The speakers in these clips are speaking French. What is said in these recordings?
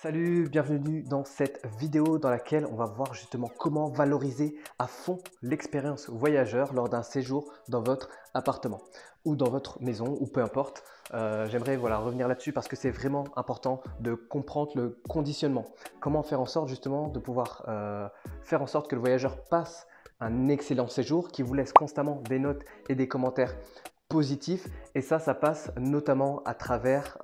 Salut, bienvenue dans cette vidéo dans laquelle on va voir justement comment valoriser à fond l'expérience voyageur lors d'un séjour dans votre appartement ou dans votre maison ou peu importe. J'aimerais revenir là-dessus parce que c'est vraiment important de comprendre le conditionnement. Comment faire en sorte justement de pouvoir faire en sorte que le voyageur passe un excellent séjour qui vous laisse constamment des notes et des commentaires positifs et ça passe notamment à travers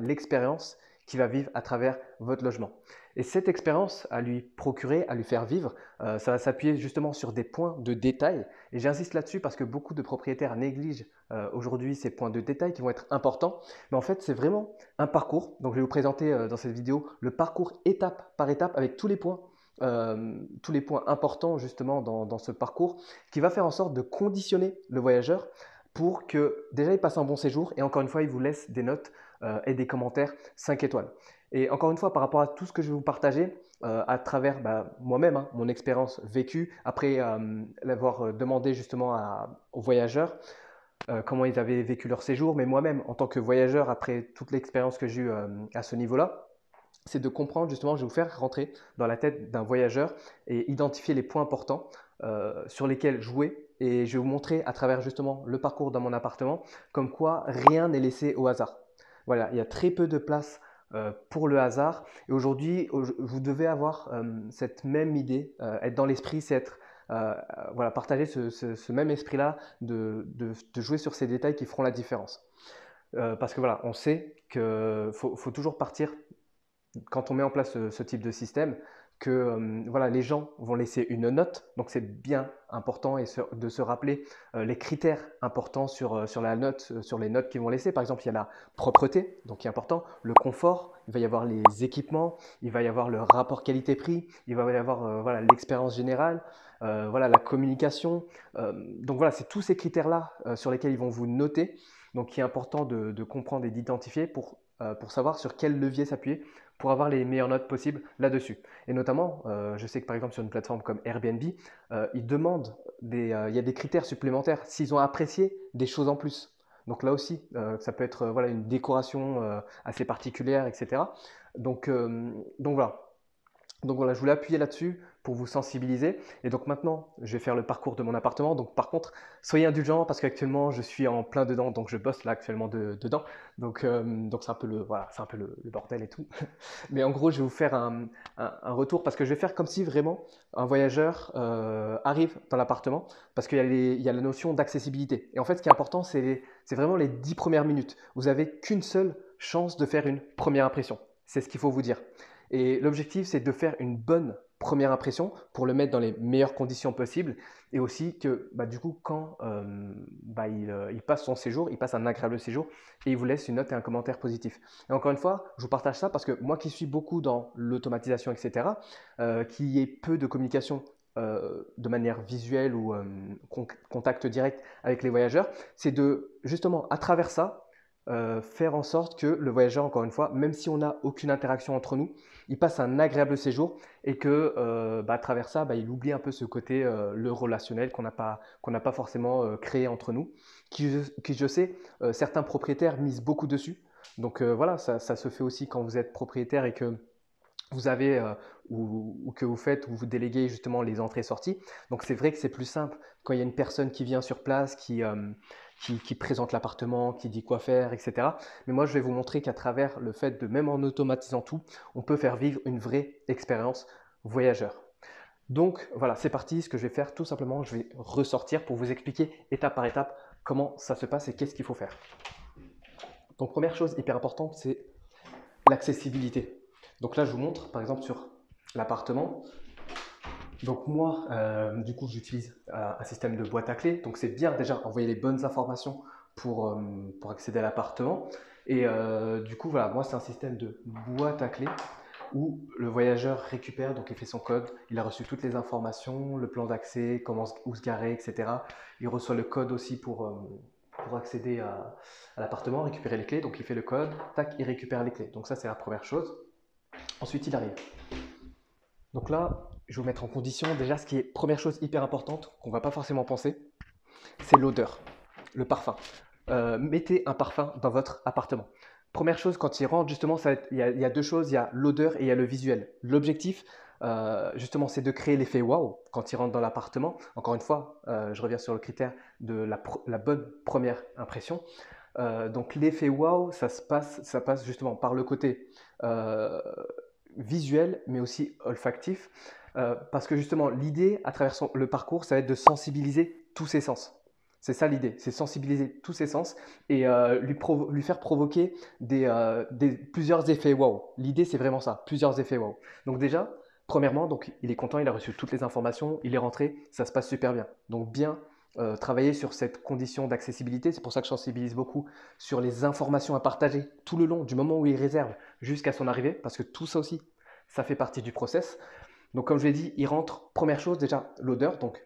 l'expérience qu'il va vivre à travers votre logement. Et cette expérience à lui procurer, à lui faire vivre, ça va s'appuyer justement sur des points de détail. Et j'insiste là-dessus parce que beaucoup de propriétaires négligent aujourd'hui ces points de détail qui vont être importants. Mais en fait, c'est vraiment un parcours. Donc, je vais vous présenter dans cette vidéo le parcours étape par étape avec tous les points importants justement dans ce parcours qui va faire en sorte de conditionner le voyageur pour que déjà il passe un bon séjour et encore une fois il vous laisse des notes et des commentaires 5 étoiles. Et encore une fois, par rapport à tout ce que je vais vous partager à travers moi-même, mon expérience vécue, après l'avoir demandé justement aux voyageurs comment ils avaient vécu leur séjour, mais moi-même en tant que voyageur, après toute l'expérience que j'ai eue à ce niveau-là, c'est de comprendre justement, je vais vous faire rentrer dans la tête d'un voyageur et identifier les points importants sur lesquels jouer. Et je vais vous montrer à travers justement le parcours dans mon appartement, comme quoi rien n'est laissé au hasard. Voilà, il y a très peu de place pour le hasard. Et aujourd'hui, vous devez avoir cette même idée, être dans l'esprit, c'est être partager ce même esprit-là de jouer sur ces détails qui feront la différence. Parce que voilà, on sait qu'il faut toujours partir quand on met en place ce type de système, que les gens vont laisser une note. Donc, c'est bien important de se rappeler les critères importants sur la note, sur les notes qu'ils vont laisser. Par exemple, il y a la propreté, donc qui est important, le confort, il va y avoir les équipements, il va y avoir le rapport qualité-prix, il va y avoir l'expérience générale, la communication. Donc, voilà, c'est tous ces critères-là sur lesquels ils vont vous noter. Donc, qui est important de comprendre et d'identifier pour savoir sur quel levier s'appuyer pour avoir les meilleures notes possibles là-dessus. Et notamment, je sais que par exemple sur une plateforme comme Airbnb, ils demandent il y a des critères supplémentaires s'ils ont apprécié des choses en plus. Donc là aussi, ça peut être une décoration assez particulière, etc. Donc voilà. Donc voilà, je voulais appuyer là-dessus pour vous sensibiliser. Et donc maintenant, je vais faire le parcours de mon appartement. Donc par contre, soyez indulgents parce qu'actuellement, je suis en plein dedans. Donc je bosse là actuellement dedans. Donc c'est un peu le bordel et tout. Mais en gros, je vais vous faire un retour parce que je vais faire comme si vraiment un voyageur arrive dans l'appartement parce il y a la notion d'accessibilité. Et en fait, ce qui est important, c'est vraiment les 10 premières minutes. Vous n'avez qu'une seule chance de faire une première impression. C'est ce qu'il faut vous dire. Et l'objectif, c'est de faire une bonne première impression pour le mettre dans les meilleures conditions possibles et aussi que du coup, quand il passe son séjour, il passe un agréable séjour et il vous laisse une note et un commentaire positif. Et encore une fois, je vous partage ça parce que moi qui suis beaucoup dans l'automatisation, etc., qui ai peu de communication de manière visuelle ou contact direct avec les voyageurs, c'est de justement à travers ça, faire en sorte que le voyageur, encore une fois, même si on n'a aucune interaction entre nous, il passe un agréable séjour et que à travers ça, il oublie un peu ce côté le relationnel qu'on n'a pas forcément créé entre nous, qui je sais, certains propriétaires misent beaucoup dessus. Donc ça se fait aussi quand vous êtes propriétaire et que vous avez ou que vous faites ou vous déléguez justement les entrées-sorties. Donc c'est vrai que c'est plus simple quand il y a une personne qui vient sur place, qui présente l'appartement, qui dit quoi faire, etc. Mais moi, je vais vous montrer qu'à travers le fait de, même en automatisant tout, on peut faire vivre une vraie expérience voyageur. Donc voilà, c'est parti. Ce que je vais faire, tout simplement, je vais ressortir pour vous expliquer étape par étape comment ça se passe et qu'est-ce qu'il faut faire. Donc première chose hyper importante, c'est l'accessibilité. Donc là, je vous montre, par exemple, sur l'appartement. Donc moi, du coup, j'utilise un système de boîte à clés. Donc c'est bien déjà envoyer les bonnes informations pour accéder à l'appartement. Et du coup, voilà, moi, c'est un système de boîte à clés où le voyageur récupère, donc il fait son code, il a reçu toutes les informations, le plan d'accès, où se garer, etc. Il reçoit le code aussi pour accéder à l'appartement, récupérer les clés. Donc il fait le code, tac, il récupère les clés. Donc ça, c'est la première chose. Ensuite, il arrive. Donc là, je vais vous mettre en condition. Déjà, ce qui est première chose hyper importante qu'on ne va pas forcément penser, c'est l'odeur, le parfum. Mettez un parfum dans votre appartement. première chose, quand il rentre, justement, il y a deux choses, il y a l'odeur et il y a le visuel. L'objectif, justement, c'est de créer l'effet waouh quand il rentre dans l'appartement. Encore une fois, je reviens sur le critère de la bonne première impression. Donc l'effet waouh, ça passe justement par le côté euh, visuel, mais aussi olfactif. Parce que justement, l'idée à travers le parcours, ça va être de sensibiliser tous ses sens. C'est ça l'idée, c'est sensibiliser tous ses sens et lui faire provoquer plusieurs effets wow. L'idée, c'est vraiment ça, plusieurs effets wow. Donc déjà, premièrement, donc, il est content, il a reçu toutes les informations, il est rentré, ça se passe super bien. Donc bien travailler sur cette condition d'accessibilité, c'est pour ça que je sensibilise beaucoup sur les informations à partager tout le long, du moment où il réserve jusqu'à son arrivée, parce que tout ça aussi, ça fait partie du process. Donc comme je l'ai dit, il rentre, première chose déjà, l'odeur, donc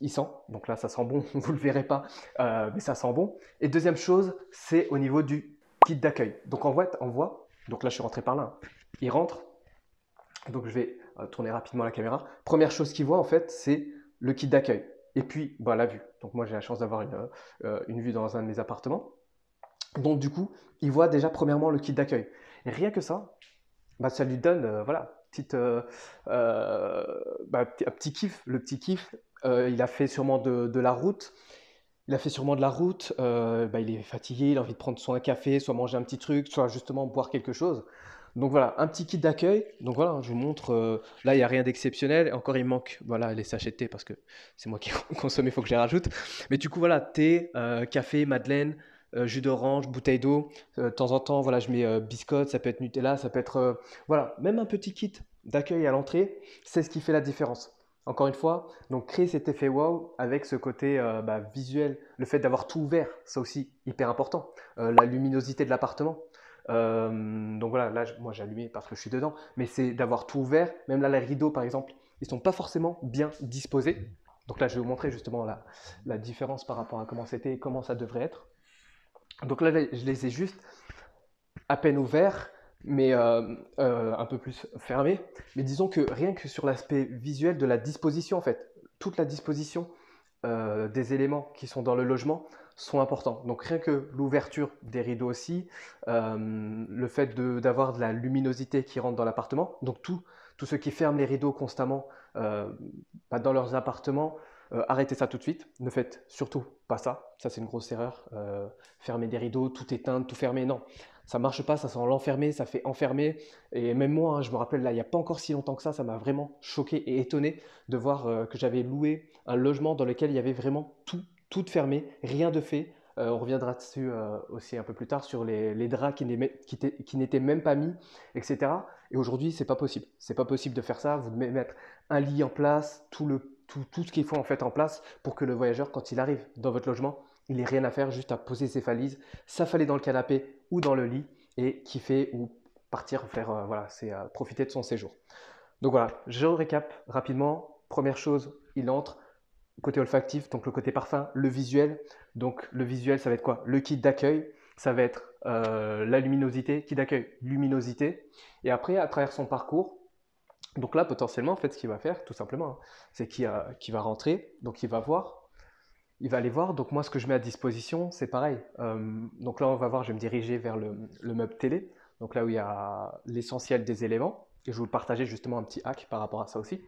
il sent, donc là ça sent bon, vous ne le verrez pas, mais ça sent bon. Et deuxième chose, c'est au niveau du kit d'accueil. Donc on voit, donc là je suis rentré par là, hein. Il rentre, donc je vais tourner rapidement la caméra. Première chose qu'il voit en fait, c'est le kit d'accueil. Et puis bah, la vue. Donc moi j'ai la chance d'avoir une vue dans un de mes appartements. Donc du coup, il voit déjà premièrement le kit d'accueil. Et rien que ça, bah, ça lui donne voilà, un petit kiff. Le petit kiff, il a fait sûrement de la route. Il a fait sûrement de la route. Bah, il est fatigué, il a envie de prendre soit un café, soit manger un petit truc, soit justement boire quelque chose. Donc voilà, un petit kit d'accueil. Donc voilà, je vous montre. Là, il n'y a rien d'exceptionnel. Encore, il manque voilà, les sachets de thé parce que c'est moi qui consomme, il faut que je les rajoute. Mais du coup, voilà, thé, café, madeleine, jus d'orange, bouteille d'eau. De temps en temps, voilà, je mets biscottes, ça peut être Nutella, ça peut être. Voilà, même un petit kit d'accueil à l'entrée, c'est ce qui fait la différence. Encore une fois, donc créer cet effet wow avec ce côté bah, visuel, le fait d'avoir tout ouvert, ça aussi hyper important. La luminosité de l'appartement. Donc voilà, là moi j'ai allumé parce que je suis dedans, mais c'est d'avoir tout ouvert. Même là les rideaux par exemple, ils sont pas forcément bien disposés. Donc là je vais vous montrer justement la différence par rapport à comment c'était et comment ça devrait être. Donc là je les ai juste à peine ouverts, mais un peu plus fermés. Mais disons que rien que sur l'aspect visuel de la disposition en fait, toute la disposition des éléments qui sont dans le logement sont importants. Donc rien que l'ouverture des rideaux aussi, le fait d'avoir de la luminosité qui rentre dans l'appartement, donc tout ce qui ferme les rideaux constamment dans leurs appartements, arrêtez ça tout de suite. Ne faites surtout pas ça. Ça c'est une grosse erreur. Fermer des rideaux, tout éteindre, tout fermer, non. Ça marche pas, ça sent l'enfermer, ça fait enfermer. Et même moi, hein, je me rappelle là, il n'y a pas encore si longtemps que ça m'a vraiment choqué et étonné de voir que j'avais loué un logement dans lequel il y avait vraiment tout fermé, rien de fait. On reviendra dessus aussi un peu plus tard sur les draps qui n'étaient même pas mis, etc. Et aujourd'hui, c'est pas possible. C'est pas possible de faire ça. Vous devez mettre un lit en place, tout ce qu'il faut en fait en place pour que le voyageur, quand il arrive dans votre logement, il n'ait rien à faire, juste à poser ses valises, s'affaler dans le canapé ou dans le lit et kiffer ou partir faire, voilà, c'est profiter de son séjour. Donc voilà, je récap rapidement. Première chose, il entre. Côté olfactif, donc le côté parfum, le visuel. Donc le visuel, ça va être quoi? Le kit d'accueil, ça va être la luminosité, kit d'accueil, luminosité. Et après, à travers son parcours, donc là, potentiellement, en fait, ce qu'il va faire, tout simplement, hein, c'est qu'il va rentrer, donc il va voir, il va aller voir. Donc moi, ce que je mets à disposition, c'est pareil. Donc là, on va voir, je vais me diriger vers le meuble télé, donc là où il y a l'essentiel des éléments. Et je vais vous partager justement un petit hack par rapport à ça aussi.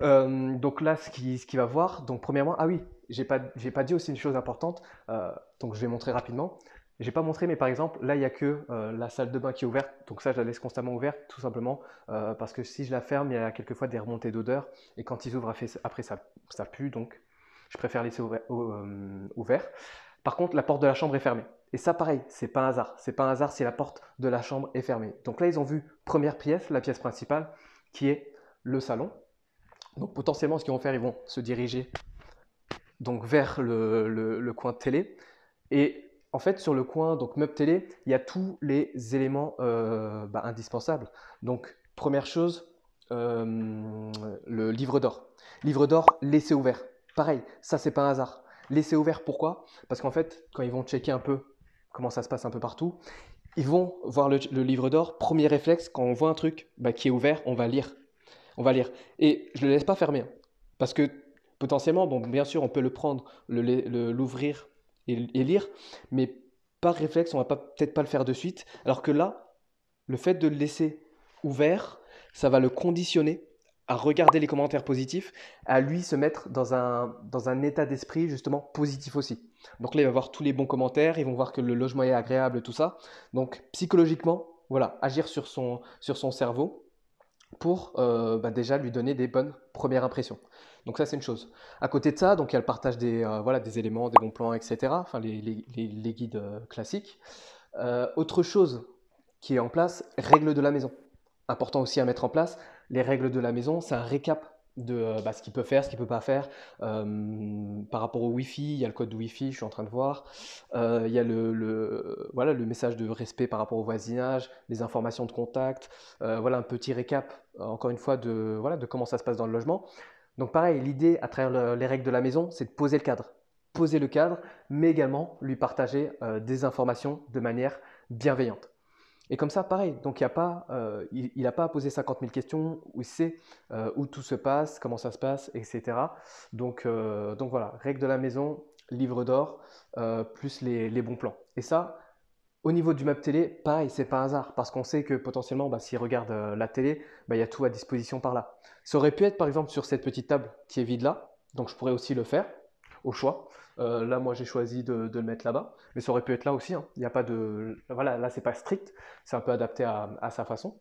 Donc là, ce qu'il va voir, donc premièrement, ah oui, j'ai pas dit aussi une chose importante, donc je vais montrer rapidement. J'ai pas montré, mais par exemple, là, il n'y a que la salle de bain qui est ouverte, donc ça, je la laisse constamment ouverte, tout simplement, parce que si je la ferme, il y a quelquefois des remontées d'odeur, et quand ils ouvrent après ça pue, donc je préfère laisser ouvert. Par contre, la porte de la chambre est fermée. Et ça, pareil, c'est pas un hasard. C'est pas un hasard si la porte de la chambre est fermée. Donc là, ils ont vu première pièce, la pièce principale, qui est le salon. Donc potentiellement, ce qu'ils vont faire, ils vont se diriger donc vers le coin de télé. Et en fait, sur le coin, donc meuble télé, il y a tous les éléments indispensables. Donc première chose, le livre d'or. Livre d'or, laissé ouvert. Pareil, ça c'est pas un hasard. Laissé ouvert, pourquoi? Parce qu'en fait, quand ils vont checker un peu comment ça se passe un peu partout, ils vont voir le livre d'or. Premier réflexe, quand on voit un truc qui est ouvert, on va lire. On va lire. Et je ne le laisse pas fermer, hein. Parce que potentiellement, bon, bien sûr, on peut le prendre, l'ouvrir et lire. Mais par réflexe, on va peut-être pas le faire de suite. Alors que là, le fait de le laisser ouvert, ça va le conditionner à regarder les commentaires positifs, à lui se mettre dans un état d'esprit justement positif aussi. Donc là, il va voir tous les bons commentaires, ils vont voir que le logement est agréable, tout ça. Donc psychologiquement, voilà, agir sur son cerveau pour déjà lui donner des bonnes premières impressions. Donc ça, c'est une chose. À côté de ça, donc il y a le partage voilà, des éléments, des bons plans, etc. Enfin, les guides classiques. Autre chose qui est en place, règles de la maison. Important aussi à mettre en place. Les règles de la maison, c'est un récap de ce qu'il peut faire, ce qu'il ne peut pas faire. Par rapport au Wi-Fi, il y a le code Wi-Fi, je suis en train de voir. Il y a voilà, le message de respect par rapport au voisinage, les informations de contact. Voilà un petit récap, encore une fois, voilà, de comment ça se passe dans le logement. Donc pareil, l'idée à travers les règles de la maison, c'est de poser le cadre. Poser le cadre, mais également lui partager des informations de manière bienveillante. Et comme ça, pareil, donc il n'a pas à poser 50 000 questions, où il sait où tout se passe, comment ça se passe, etc. Donc voilà, règles de la maison, livre d'or, plus les bons plans. Et ça, au niveau du map télé, pareil, c'est pas un hasard, parce qu'on sait que potentiellement, s'il regarde la télé, il y a tout à disposition par là. Ça aurait pu être par exemple sur cette petite table qui est vide là, donc je pourrais aussi le faire, au choix. Là, moi, j'ai choisi de le mettre là-bas, mais ça aurait pu être là aussi, hein. Il n'y a pas de, voilà, là, c'est pas strict, c'est un peu adapté à sa façon.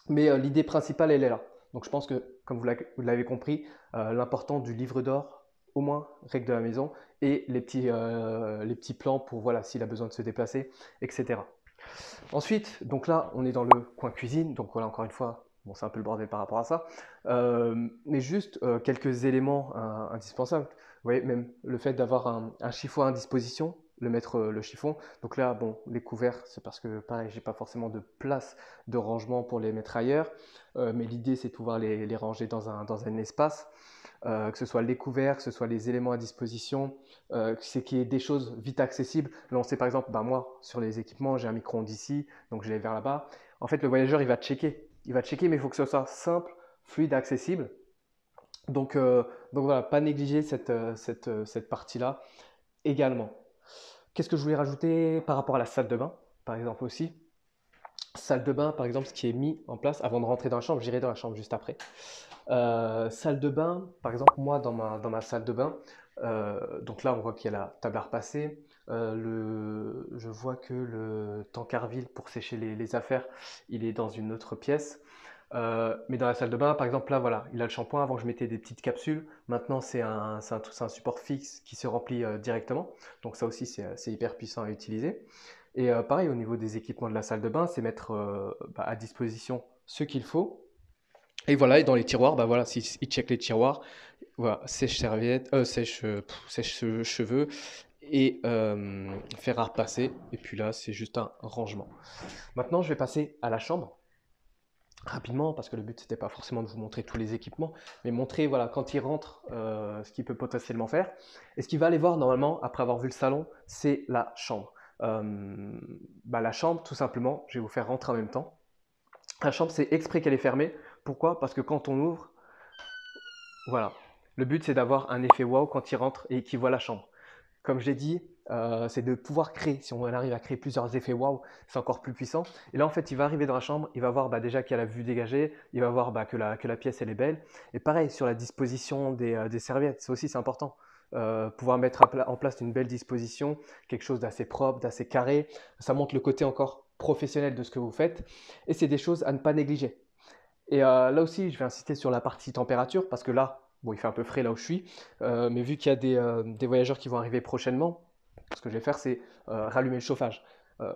Mais l'idée principale, elle est là. Donc je pense que, comme vous l'avez compris, l'important du livre d'or, au moins règle de la maison, et les petits plans pour, voilà, s'il a besoin de se déplacer, etc. Ensuite, donc là, on est dans le coin cuisine, donc voilà, encore une fois, bon, c'est un peu le bordel par rapport à ça, mais juste quelques éléments indispensables. Vous voyez, même le fait d'avoir un chiffon à disposition, le chiffon. Donc là, bon, les couverts, c'est parce que pareil, j'ai pas forcément de place de rangement pour les mettre ailleurs, mais l'idée c'est de pouvoir les ranger dans un espace, que ce soit les couverts, que ce soit les éléments à disposition, c'est qu'il y ait des choses vite accessibles. Là, on sait par exemple, moi, sur les équipements, j'ai un micro-ondes ici, donc je l'ai vers là-bas. En fait, le voyageur, il va checker. Il va checker, mais il faut que ce soit simple, fluide, accessible. Donc voilà, pas négliger cette partie-là également. Qu'est-ce que je voulais rajouter par rapport à la salle de bain, par exemple aussi? Salle de bain, par exemple, ce qui est mis en place avant de rentrer dans la chambre, j'irai dans la chambre juste après. Salle de bain, par exemple, moi dans ma salle de bain, donc là on voit qu'il y a la table à repasser. Je vois que le tankerville pour sécher les affaires, il est dans une autre pièce. Mais dans la salle de bain, par exemple, là voilà, il a le shampoing. Avant je mettais des petites capsules. Maintenant c'est un support fixe qui se remplit directement. Donc ça aussi c'est hyper puissant à utiliser. Et pareil au niveau des équipements de la salle de bain, c'est mettre à disposition ce qu'il faut. Et voilà, et dans les tiroirs, voilà, il check les tiroirs, voilà, sèche-serviette, sèche-cheveux et fer à repasser. Et puis là, c'est juste un rangement. Maintenant, je vais passer à la chambre rapidement parce que le but c'était pas forcément de vous montrer tous les équipements, mais montrer voilà quand il rentre ce qu'il peut potentiellement faire. Et ce qu'il va aller voir normalement après avoir vu le salon, c'est la chambre. La chambre, tout simplement, je vais vous faire rentrer en même temps. La chambre, c'est exprès qu'elle est fermée. Pourquoi? Parce que quand on ouvre, voilà. Le but, c'est d'avoir un effet waouh quand il rentre et qu'il voit la chambre. Comme je l'ai dit, c'est de pouvoir créer. Si on arrive à créer plusieurs effets waouh, c'est encore plus puissant. Et là, en fait, il va arriver dans la chambre, il va voir déjà qu'il y a la vue dégagée, il va voir que la pièce, elle est belle. Et pareil, sur la disposition des serviettes, ça aussi, c'est important. Pouvoir mettre en place une belle disposition, quelque chose d'assez propre, d'assez carré. Ça montre le côté encore professionnel de ce que vous faites. Et c'est des choses à ne pas négliger. Et là aussi, je vais insister sur la partie température parce que là, bon, il fait un peu frais là où je suis, mais vu qu'il y a des voyageurs qui vont arriver prochainement, ce que je vais faire, c'est rallumer le chauffage.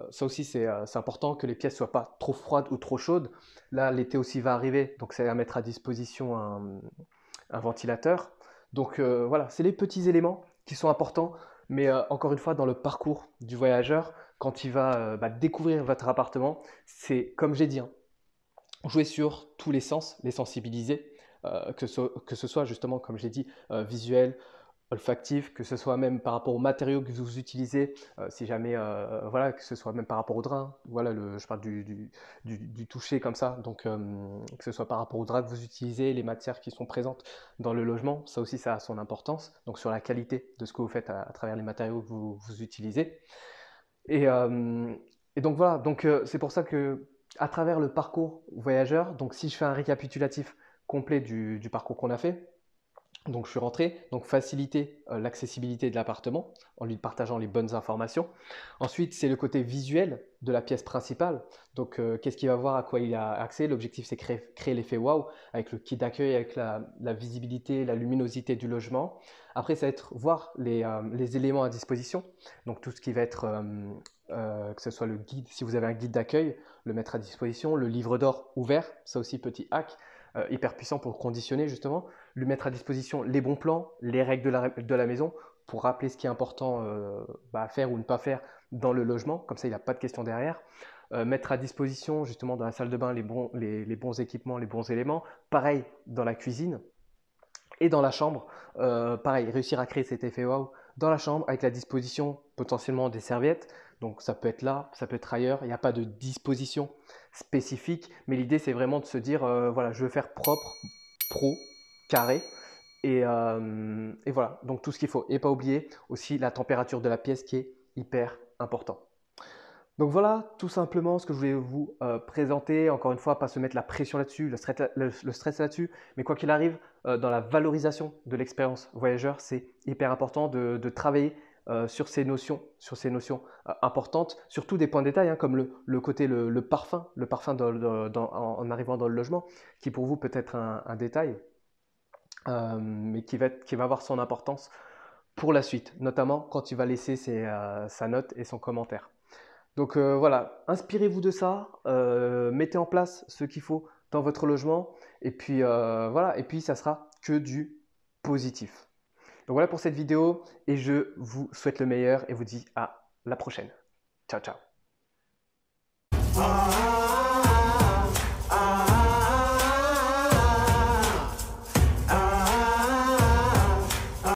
Ça aussi, c'est important que les pièces soient pas trop froides ou trop chaudes. Là, l'été aussi va arriver, donc c'est à mettre à disposition un ventilateur. Donc voilà, c'est les petits éléments qui sont importants, mais encore une fois, dans le parcours du voyageur, quand il va découvrir votre appartement, c'est comme j'ai dit, hein, jouer sur tous les sens, les sensibiliser, que ce soit justement, comme je l'ai dit, visuel, olfactif, que ce soit même par rapport aux matériaux que vous utilisez, si jamais, voilà, que ce soit même par rapport au drap, voilà, je parle du toucher comme ça, donc que ce soit par rapport au drap que vous utilisez, les matières qui sont présentes dans le logement, ça aussi ça a son importance, donc sur la qualité de ce que vous faites à travers les matériaux que vous utilisez. Et, euh, et donc voilà, donc c'est pour ça que à travers le parcours voyageur, donc si je fais un récapitulatif complet du parcours qu'on a fait, donc je suis rentré, donc faciliter l'accessibilité de l'appartement en lui partageant les bonnes informations. Ensuite, c'est le côté visuel de la pièce principale. Donc qu'est-ce qu'il va voir, à quoi il a accès. L'objectif, c'est créer l'effet waouh avec le kit d'accueil, avec la visibilité, la luminosité du logement. Après, ça va être voir les éléments à disposition. Donc tout ce qui va être, que ce soit le guide, si vous avez un guide d'accueil, le mettre à disposition, le livre d'or ouvert, ça aussi petit hack, hyper puissant pour le conditionner justement, lui mettre à disposition les bons plans, les règles de la maison pour rappeler ce qui est important à faire ou ne pas faire dans le logement, comme ça il n'a pas de questions derrière. Mettre à disposition justement dans la salle de bain les bons équipements, les bons éléments. Pareil dans la cuisine et dans la chambre. Pareil, réussir à créer cet effet wow dans la chambre avec la disposition potentiellement des serviettes. Donc ça peut être là, ça peut être ailleurs. Il n'y a pas de disposition spécifique, mais l'idée c'est vraiment de se dire voilà, je veux faire propre, pro, carré. Et voilà, donc tout ce qu'il faut. Et pas oublier aussi la température de la pièce qui est hyper important. Donc voilà tout simplement ce que je voulais vous présenter. Encore une fois, pas se mettre la pression là-dessus, le stress là-dessus, mais quoi qu'il arrive, dans la valorisation de l'expérience voyageur, c'est hyper important de travailler sur ces notions importantes, surtout des points de détail, hein, comme le côté, le parfum en arrivant dans le logement, qui pour vous peut être un détail, mais qui va avoir son importance pour la suite, notamment quand il va laisser sa note et son commentaire. Donc voilà, inspirez-vous de ça, mettez en place ce qu'il faut dans votre logement, et puis voilà, et puis ça sera que du positif. Donc voilà pour cette vidéo, et je vous souhaite le meilleur et vous dis à la prochaine. Ciao, ciao.